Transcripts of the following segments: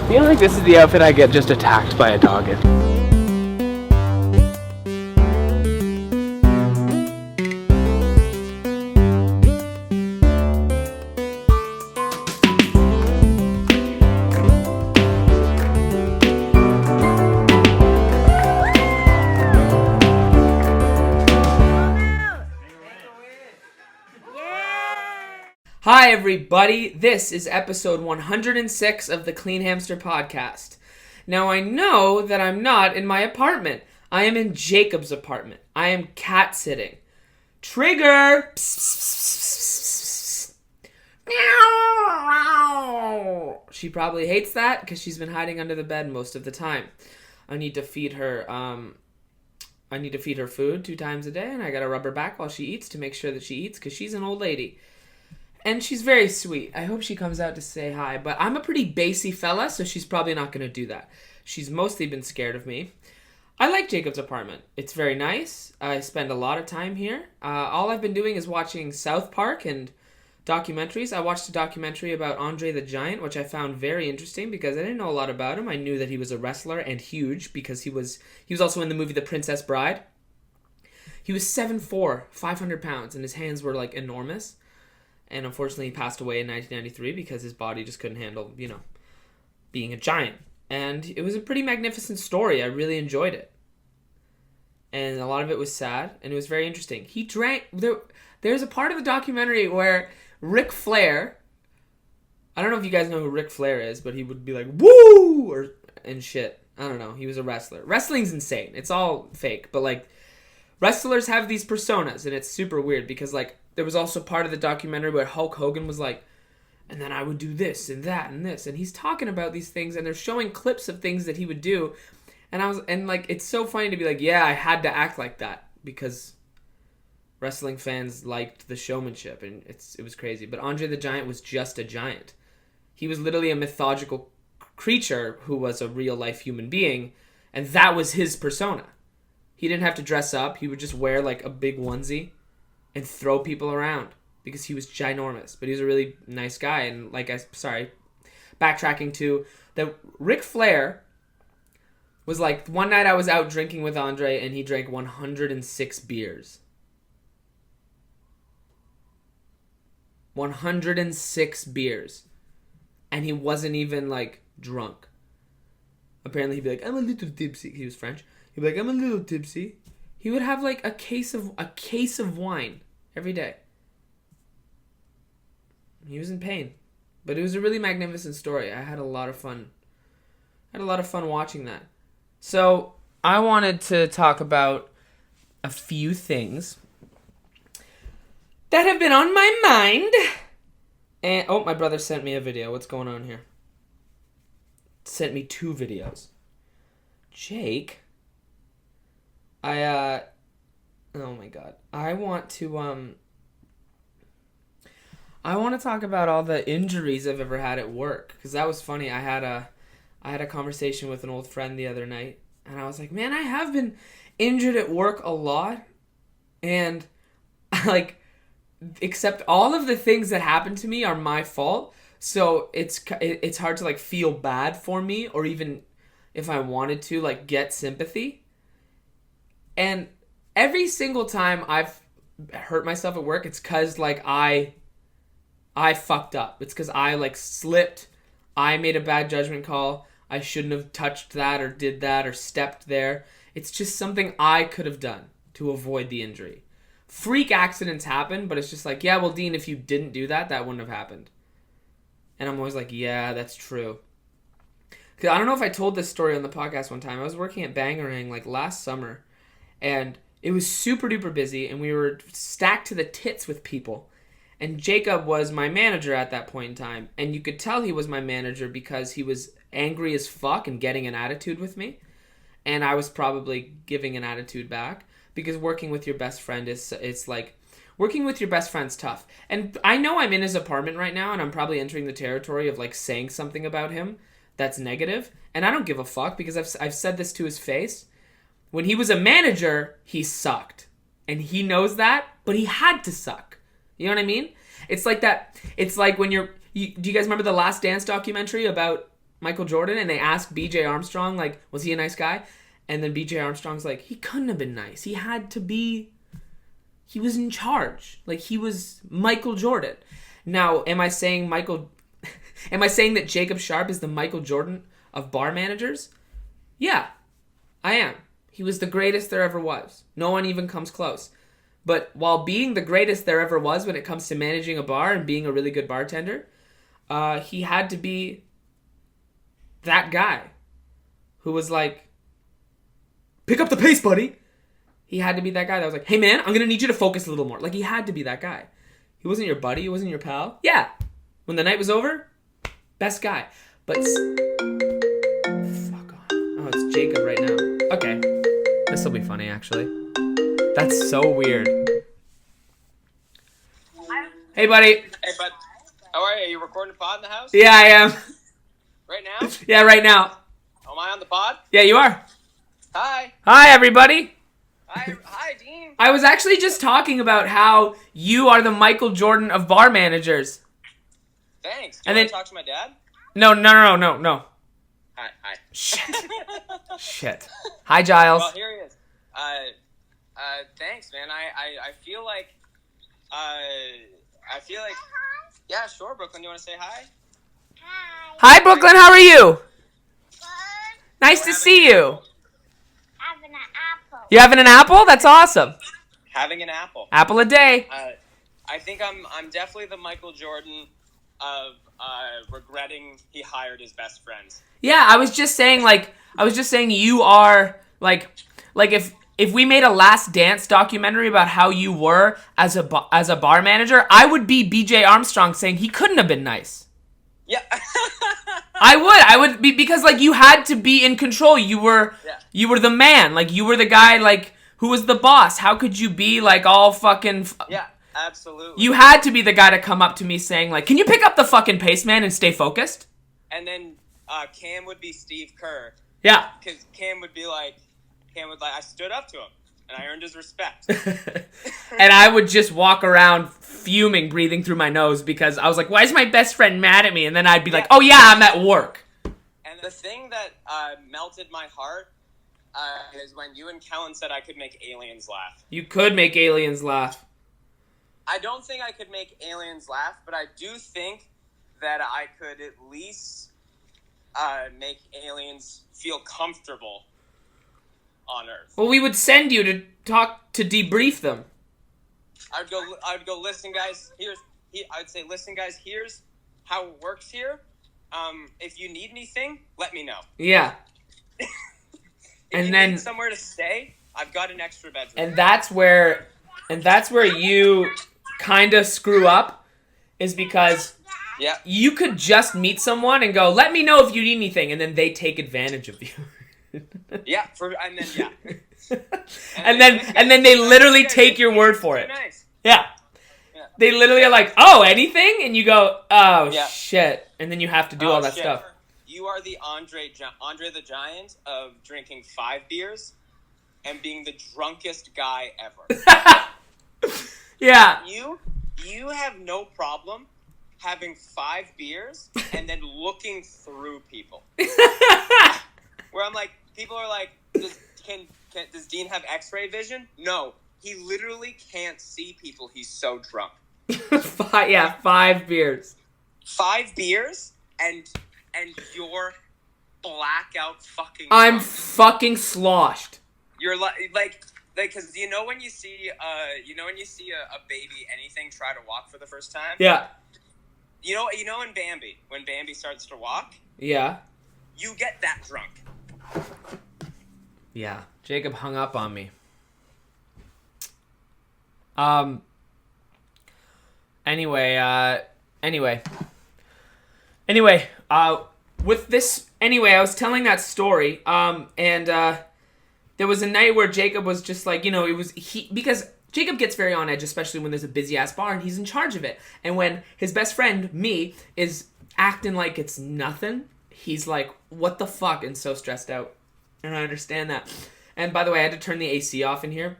I feel like this is the outfit I get just attacked by a dog in. Hi everybody, this is episode 106 of the Clean Hamster podcast. Now I know that I'm not in my apartment. I am in Jacob's apartment. I am cat sitting. Trigger! Meow! She probably hates that because she's been hiding under the bed most of the time. I need to feed her food 2 times a day, and I gotta rub her back while she eats to make sure that she eats because she's an old lady. And she's very sweet. I hope she comes out to say hi. But I'm a pretty bassy fella, so she's probably not going to do that. She's mostly been scared of me. I like Jacob's apartment. It's very nice. I spend a lot of time here. All I've been doing is watching South Park and documentaries. I watched a documentary about Andre the Giant, which I found very interesting because I didn't know a lot about him. I knew that he was a wrestler and huge because he was also in the movie The Princess Bride. He was 7'4", 500 pounds, and his hands were like enormous. And unfortunately, he passed away in 1993 because his body just couldn't handle, being a giant. And it was a pretty magnificent story. I really enjoyed it. And a lot of it was sad, and it was very interesting. He drank... There's a part of the documentary where Ric Flair... I don't know if you guys know who Ric Flair is, but he would be like, woo! And shit. I don't know. He was a wrestler. Wrestling's insane. It's all fake. But, wrestlers have these personas, and it's super weird because, there was also part of the documentary where Hulk Hogan was like, and then I would do this and that and this. And he's talking about these things and they're showing clips of things that he would do. And it's so funny to be like, yeah, I had to act like that because wrestling fans liked the showmanship and it was crazy. But Andre the Giant was just a giant. He was literally a mythological creature who was a real life human being. And that was his persona. He didn't have to dress up. He would just wear a big onesie and throw people around because he was ginormous. But he was a really nice guy. And backtracking to that, Ric Flair was one night I was out drinking with Andre and he drank 106 beers. 106 beers. And he wasn't even drunk. Apparently he'd be like, I'm a little tipsy. He was French. He'd be like, I'm a little tipsy. He would have a case of wine every day. He was in pain. But it was a really magnificent story. I had a lot of fun. Watching that. So I wanted to talk about a few things that have been on my mind. And my brother sent me a video. What's going on here? Sent me 2 videos. Jake, oh my god. I want to talk about all the injuries I've ever had at work because that was funny. I had a conversation with an old friend the other night and I was like, "Man, I have been injured at work a lot." And except all of the things that happened to me are my fault. So it's hard to feel bad for me or even if I wanted to get sympathy. And every single time I've hurt myself at work, it's because I fucked up. It's because I slipped. I made a bad judgment call. I shouldn't have touched that or did that or stepped there. It's just something I could have done to avoid the injury. Freak accidents happen, but it's just yeah, well, Dean, if you didn't do that, that wouldn't have happened. And I'm always yeah, that's true. Because I don't know if I told this story on the podcast one time. I was working at Bangarang last summer. And it was super duper busy and we were stacked to the tits with people. And Jacob was my manager at that point in time. And you could tell he was my manager because he was angry as fuck and getting an attitude with me. And I was probably giving an attitude back. Because working with your best friend working with your best friend's tough. And I know I'm in his apartment right now and I'm probably entering the territory of saying something about him that's negative. And I don't give a fuck because I've said this to his face. When he was a manager, he sucked. And he knows that, but he had to suck. You know what I mean? It's like that. It's like when do you guys remember the Last Dance documentary about Michael Jordan, and they asked B.J. Armstrong, like, was he a nice guy? And then B.J. Armstrong's like, he couldn't have been nice. He had to be... He was in charge. Like, he was Michael Jordan. Now, am I saying that Jacob Sharp is the Michael Jordan of bar managers? Yeah, I am. He was the greatest there ever was. No one even comes close. But while being the greatest there ever was when it comes to managing a bar and being a really good bartender, he had to be that guy who was like, pick up the pace, buddy. He had to be that guy that was like, hey man, I'm going to need you to focus a little more. Like, he had to be that guy. He wasn't your buddy. He wasn't your pal. Yeah. When the night was over, best guy. But fuck on. Oh, it's Jacob right now. Okay. This will be funny, actually. That's so weird. Hey, buddy. Hey, bud. How are you? Are you recording a pod in the house? Yeah, I am. Right now? Yeah, right now. Am I on the pod? Yeah, you are. Hi. Hi, everybody. Hi, Dean. I was actually just talking about how you are the Michael Jordan of bar managers. Thanks. Do And you then- want to talk to my dad? No. Hi. Shit. Hi, Giles. Well, here he is. Thanks, man. I feel like, yeah, sure, Brooklyn. You want to say hi? Hi, Brooklyn. How are you? Good. Nice to see you. Having an apple. You having an apple? That's awesome. Having an apple. Apple a day. I think I'm definitely the Michael Jordan of regretting he hired his best friends. Yeah, I was just saying you are like if we made a Last Dance documentary about how you were as a bar manager, I would be B.J. Armstrong saying he couldn't have been nice. Yeah. I would be, because like you had to be in control. You were the man. Like you were the guy like who was the boss. How could you be like all fucking Yeah, absolutely. You had to be the guy to come up to me saying like, "Can you pick up the fucking pace, man, and stay focused?" And then Cam would be Steve Kerr. Yeah. Because Cam would I stood up to him, and I earned his respect. And I would just walk around fuming, breathing through my nose because I was like, why is my best friend mad at me? And then I'd be like, oh yeah, I'm at work. And the thing that melted my heart is when you and Kellen said I could make aliens laugh. You could make aliens laugh. I don't think I could make aliens laugh, but I do think that I could at least make aliens feel comfortable on Earth. Well, we would send you to debrief them. I would go. Listen, guys. I'd say, listen, guys. Here's how it works here. If you need anything, let me know. Yeah. If And you then- need somewhere to stay, I've got an extra bedroom. And that's where you kind of screw up, is because Yeah. you could just meet someone and go, let me know if you need anything, and then they take advantage of you. Yeah. And then they literally take your word for it. Nice. Yeah. Yeah. They literally are like, oh, anything? And you go, oh, Yeah. shit. And then you have to do all that shit. stuff. You are the Andre the Giant of drinking 5 beers and being the drunkest guy ever. Yeah. You have no problem having 5 beers and then looking through people. Where I'm like, people are like, does Dean have X-ray vision? No, he literally can't see people. He's so drunk. 5 beers. 5 beers and you're blackout fucking. I'm drunk. fucking sloshed. You're like, because you know when you see a baby anything try to walk for the first time. Yeah. You know when Bambi starts to walk, Yeah. you get that drunk. Yeah. Jacob hung up on me. Anyway, with this, I was telling that story, and there was a night where Jacob was just like, because Jacob gets very on edge, especially when there's a busy-ass bar, and he's in charge of it. And when his best friend, me, is acting like it's nothing, he's like, what the fuck, and so stressed out. And I understand that. And by the way, I had to turn the AC off in here.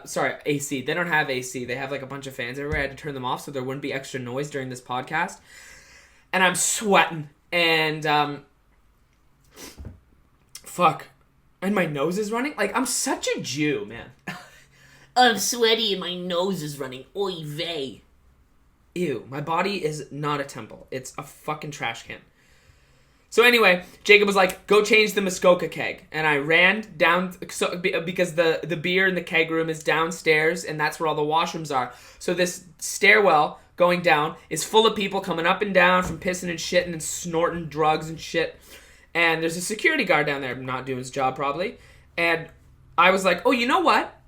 Sorry, AC. They don't have AC. They have like a bunch of fans everywhere. I had to turn them off so there wouldn't be extra noise during this podcast. And I'm sweating. And fuck. And my nose is running? Like, I'm such a Jew, man. I'm sweaty and my nose is running. Oy vey. Ew, my body is not a temple. It's a fucking trash can. So anyway, Jacob was like, go change the Muskoka keg. And I ran down, because the beer in the keg room is downstairs, and that's where all the washrooms are. So this stairwell going down is full of people coming up and down from pissing and shitting and snorting drugs and shit. And there's a security guard down there, not doing his job probably. And I was like, oh, you know what?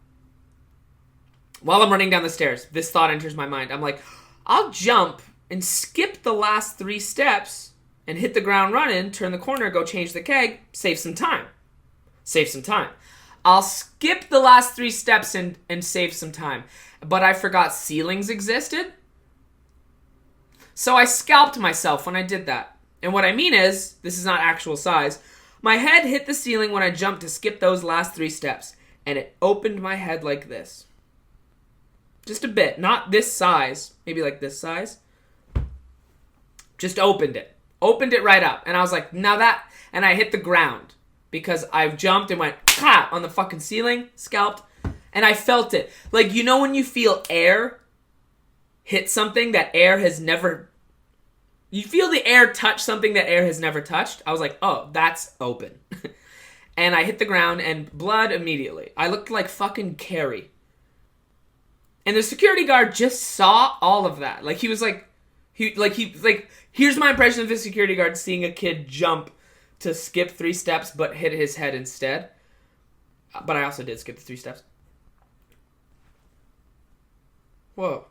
While I'm running down the stairs, this thought enters my mind. I'm like, I'll jump and skip the last 3 steps and hit the ground running, turn the corner, go change the keg, save some time. Save some time. I'll skip the last 3 steps and save some time. But I forgot ceilings existed. So I scalped myself when I did that. And what I mean is, this is not actual size, my head hit the ceiling when I jumped to skip those last 3 steps. And it opened my head like this. Just a bit. Not this size. Maybe like this size. Just opened it. Opened it right up. And I was like, now that... And I hit the ground. Because I jumped and went, ha! On the fucking ceiling. Scalped. And I felt it. Like, you know when you feel air hit something that air has never... You feel the air touch something that air has never touched? I was like, oh, that's open. And I hit the ground and blood immediately. I looked like fucking Carrie. And the security guard just saw all of that. Like, he was like... Here's my impression of the security guard seeing a kid jump to skip 3 steps but hit his head instead. But I also did skip the 3 steps. Whoa.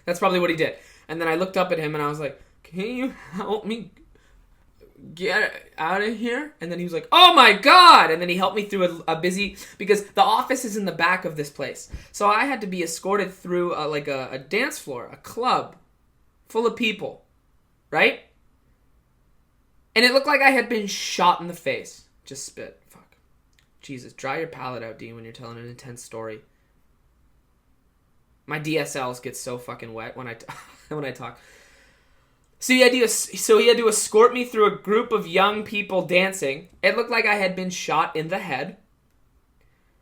That's probably what he did. And then I looked up at him and I was like, can you help me get out of here? And then he was like, oh my God! And then he helped me through a busy... Because the office is in the back of this place. So I had to be escorted through a dance floor, a club, full of people. Right? And it looked like I had been shot in the face. Just spit. Fuck. Jesus, dry your palate out, Dean, when you're telling an intense story. My DSLs get so fucking wet when I talk. So he had to escort me through a group of young people dancing. It looked like I had been shot in the head.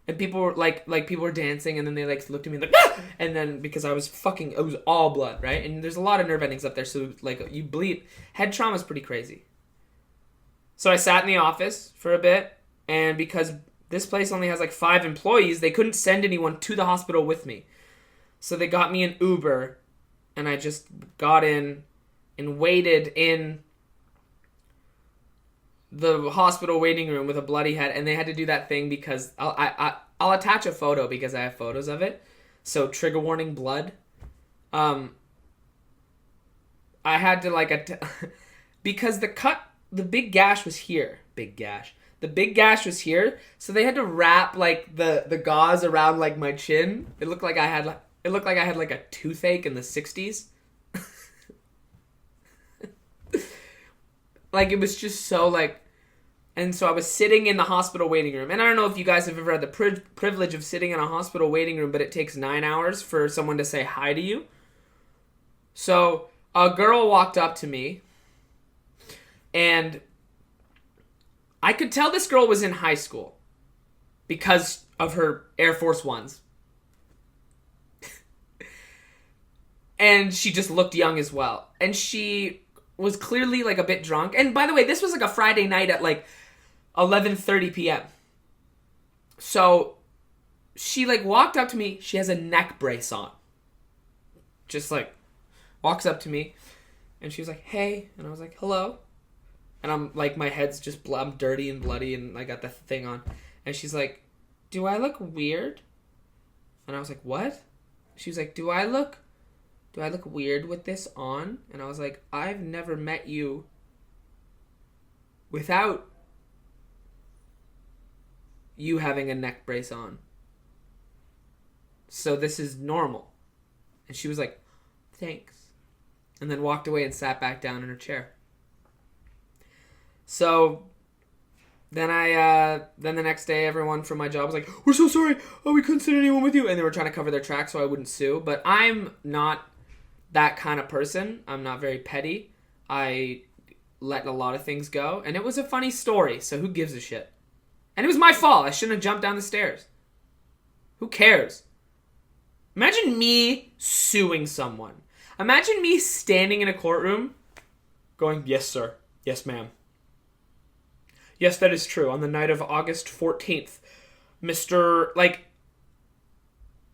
And people were like people were dancing, and then they like looked at me like, ah! And then because it was all blood, right? And there's a lot of nerve endings up there, so like you bleed. Head trauma is pretty crazy. So I sat in the office for a bit, and because this place only has like 5 employees, they couldn't send anyone to the hospital with me. So they got me an Uber, and I just got in and waited in the hospital waiting room with a bloody head, and they had to do that thing because I'll attach a photo because I have photos of it. So trigger warning, blood. I had to because the big gash was here. Big gash. The big gash was here, so they had to wrap like the gauze around like my chin. It looked like I had like a toothache in the 60s. Like, it was just so, like... And so I was sitting in the hospital waiting room. And I don't know if you guys have ever had the privilege of sitting in a hospital waiting room, but it takes 9 hours for someone to say hi to you. So a girl walked up to me, and I could tell this girl was in high school because of her Air Force Ones. And she just looked young as well. And she was clearly like a bit drunk. And by the way, this was like a Friday night at like 11:30 p.m. So she like walked up to me. She has a neck brace on. Just like walks up to me, and she was like, hey. And I was like, hello. And I'm like, my head's just I'm dirty and bloody, and I got the thing on. And she's like, do I look weird? And I was like, what? She was like, do I look weird with this on? And I was like, I've never met you without you having a neck brace on. So this is normal. And she was like, thanks. And then walked away and sat back down in her chair. So then then the next day, everyone from my job was like, we're so sorry. Oh, we couldn't send anyone with you. And they were trying to cover their tracks so I wouldn't sue. But I'm not that kind of person. I'm not very petty. I let a lot of things go. And it was a funny story, so who gives a shit? And it was my fault. I shouldn't have jumped down the stairs. Who cares? Imagine me suing someone. Imagine me standing in a courtroom going, yes, sir. Yes, ma'am. Yes, that is true. On the night of August 14th, Mr. Like,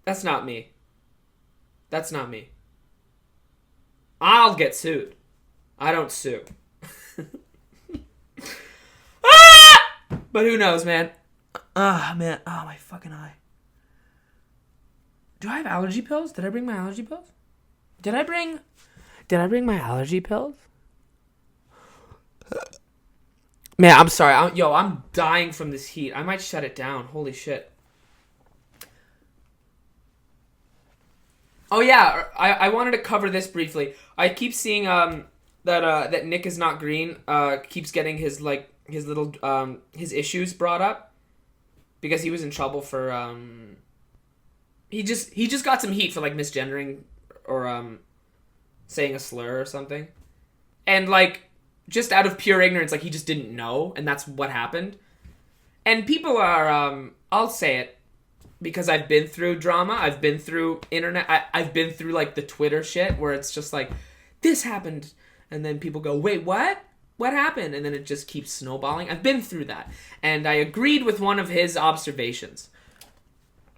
that's not me. That's not me. I'll get sued. I don't sue. Ah! But who knows, man. Man. Oh, my fucking eye. Do I have allergy pills? Did I bring my allergy pills? Did I bring my allergy pills? Man, I'm sorry. I'm dying from this heat. I might shut it down. Holy shit. Oh yeah, I wanted to cover this briefly. I keep seeing that Nick is not green keeps getting his little his issues brought up because he was in trouble for he just got some heat for like misgendering or saying a slur or something. And like just out of pure ignorance, like he just didn't know, and that's what happened. And people are I'll say it because I've been through drama, I've been through internet, I've been through like the Twitter shit where it's just like this happened and then people go, "Wait, what? What happened?" And then it just keeps snowballing. I've been through that. And I agreed with one of his observations.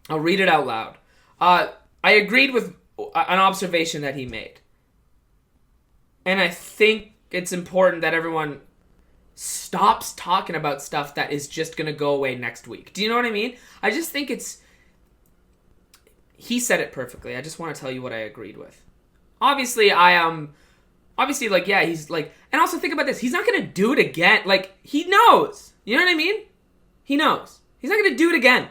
I'll read it out loud. I agreed with an observation that he made. And I think it's important that everyone stops talking about stuff that is just going to go away next week. Do you know what I mean? I just think it's... He said it perfectly. I just want to tell you what I agreed with. Obviously, Obviously, like, yeah, he's like... And also think about this. He's not going to do it again. Like, he knows. You know what I mean? He knows. He's not going to do it again.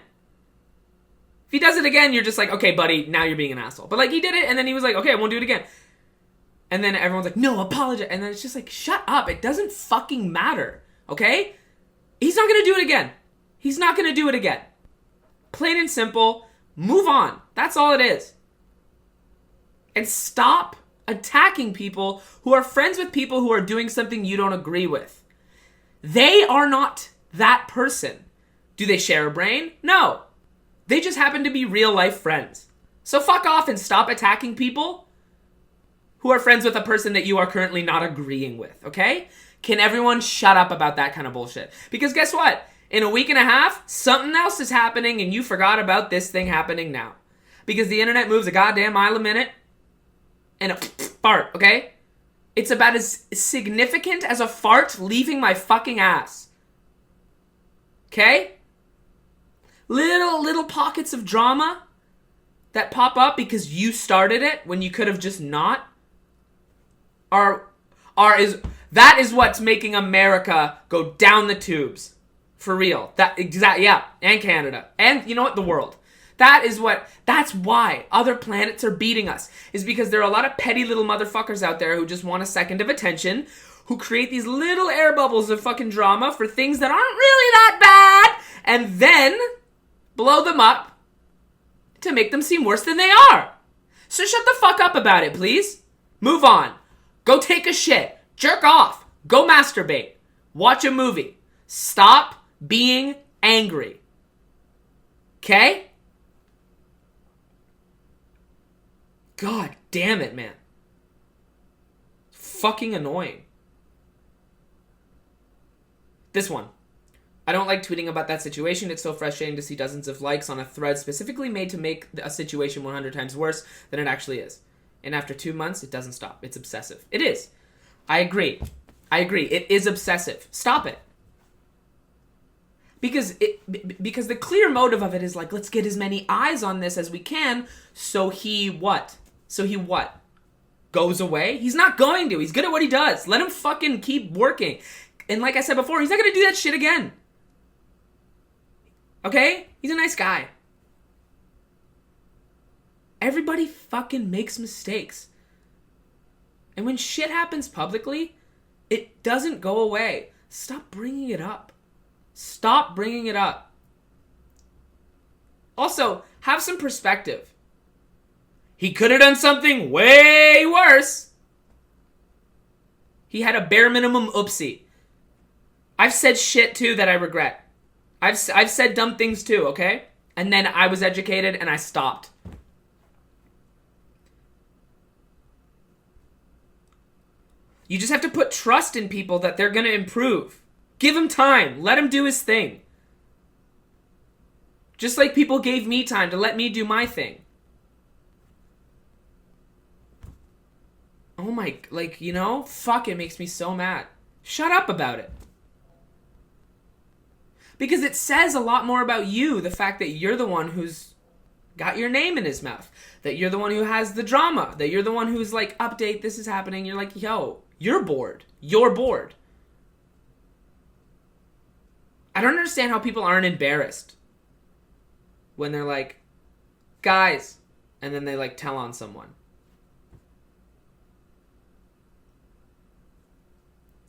If he does it again, you're just like, okay, buddy, now you're being an asshole. But, like, he did it, and then he was like, okay, I won't do it again. And then everyone's like, no, apologize. And then it's just like, shut up. It doesn't fucking matter. Okay? He's not going to do it again. He's not going to do it again. Plain and simple. Move on. That's all it is. And stop attacking people who are friends with people who are doing something you don't agree with. They are not that person. Do they share a brain? No. They just happen to be real life friends. So fuck off and stop attacking people who are friends with a person that you are currently not agreeing with, okay? Can everyone shut up about that kind of bullshit? Because guess what? In a week and a half, something else is happening and you forgot about this thing happening now. Because the internet moves a goddamn mile a minute and a fart, okay? It's about as significant as a fart leaving my fucking ass. Okay? Little pockets of drama that pop up because you started it when you could have just not that is what's making America go down the tubes. For real. And Canada. And you know what? The world. That's why other planets are beating us. Is because there are a lot of petty little motherfuckers out there who just want a second of attention, who create these little air bubbles of fucking drama for things that aren't really that bad, and then blow them up to make them seem worse than they are. So shut the fuck up about it, please. Move on. Go take a shit. Jerk off. Go masturbate. Watch a movie. Stop being angry. Okay? God damn it, man. Fucking annoying. This one. I don't like tweeting about that situation. It's so frustrating to see dozens of likes on a thread specifically made to make a situation 100 times worse than it actually is. And after 2 months, it doesn't stop. It's obsessive. It is. I agree. It is obsessive. Stop it. Because the clear motive of it is like, let's get as many eyes on this as we can, so he what? Goes away? He's not going to. He's good at what he does. Let him fucking keep working. And like I said before, he's not going to do that shit again. Okay? He's a nice guy. Everybody fucking makes mistakes. And when shit happens publicly, it doesn't go away. Stop bringing it up. Stop bringing it up. Also, have some perspective. He could have done something way worse. He had a bare minimum oopsie. I've said shit too that I regret. I've said dumb things too, okay? And then I was educated and I stopped. You just have to put trust in people that they're going to improve. Give him time. Let him do his thing. Just like people gave me time to let me do my thing. Oh my, like, you know? Fuck, it makes me so mad. Shut up about it. Because it says a lot more about you, the fact that you're the one who's got your name in his mouth. That you're the one who has the drama. That you're the one who's like, update, this is happening. You're like, yo, you're bored. You're bored. I don't understand how people aren't embarrassed when they're like, guys, and then they like tell on someone.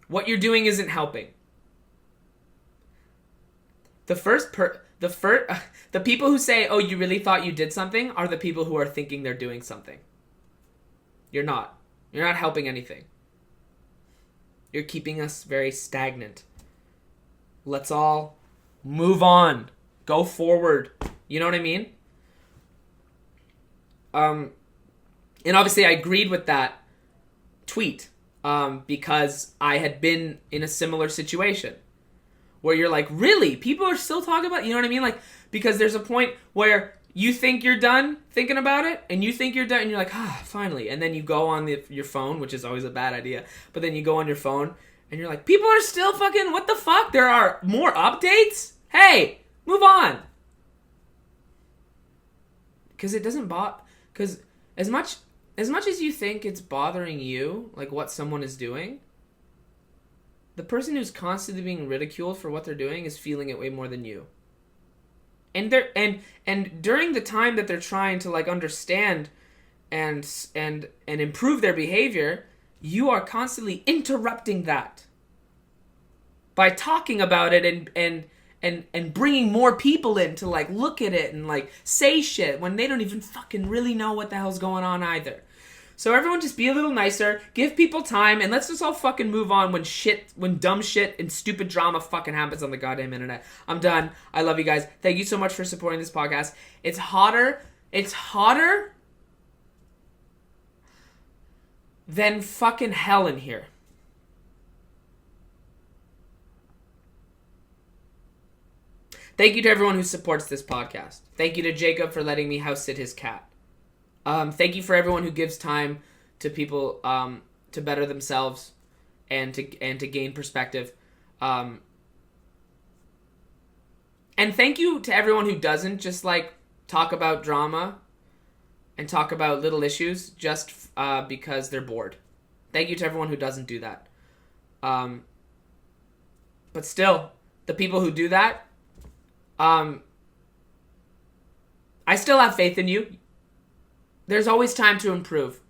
What you're doing isn't helping. The people who say, oh, you really thought you did something are the people who are thinking they're doing something. You're not. You're not helping anything. You're keeping us very stagnant. Let's all move on. Go forward. You know what I mean? And obviously I agreed with that tweet because I had been in a similar situation where you're like, really? People are still talking about, you know what I mean? Like, because there's a point where you think you're done thinking about it, and you think you're done, and you're like, finally. And then you go on your phone, which is always a bad idea, but then you go on your phone, and you're like, people are still fucking, what the fuck? There are more updates? Hey, move on. Because it doesn't because as much as you think it's bothering you, like what someone is doing, the person who's constantly being ridiculed for what they're doing is feeling it way more than you. And during the time that they're trying to like understand and improve their behavior, you are constantly interrupting that by talking about it and bringing more people in to like look at it and like say shit when they don't even fucking really know what the hell's going on either. So everyone just be a little nicer, give people time, and let's just all fucking move on when dumb shit and stupid drama fucking happens on the goddamn internet. I'm done. I love you guys. Thank you so much for supporting this podcast. It's hotter than fucking hell in here. Thank you to everyone who supports this podcast. Thank you to Jacob for letting me house sit his cat. Thank you for everyone who gives time to people to better themselves and to gain perspective. And thank you to everyone who doesn't just like talk about drama and talk about little issues just because they're bored. Thank you to everyone who doesn't do that. But still, the people who do that, I still have faith in you. There's always time to improve.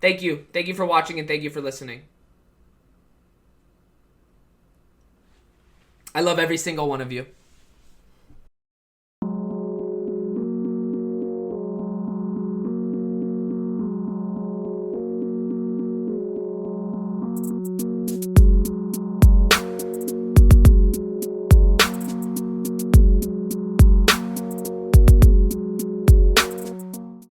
Thank you. Thank you for watching and thank you for listening. I love every single one of you.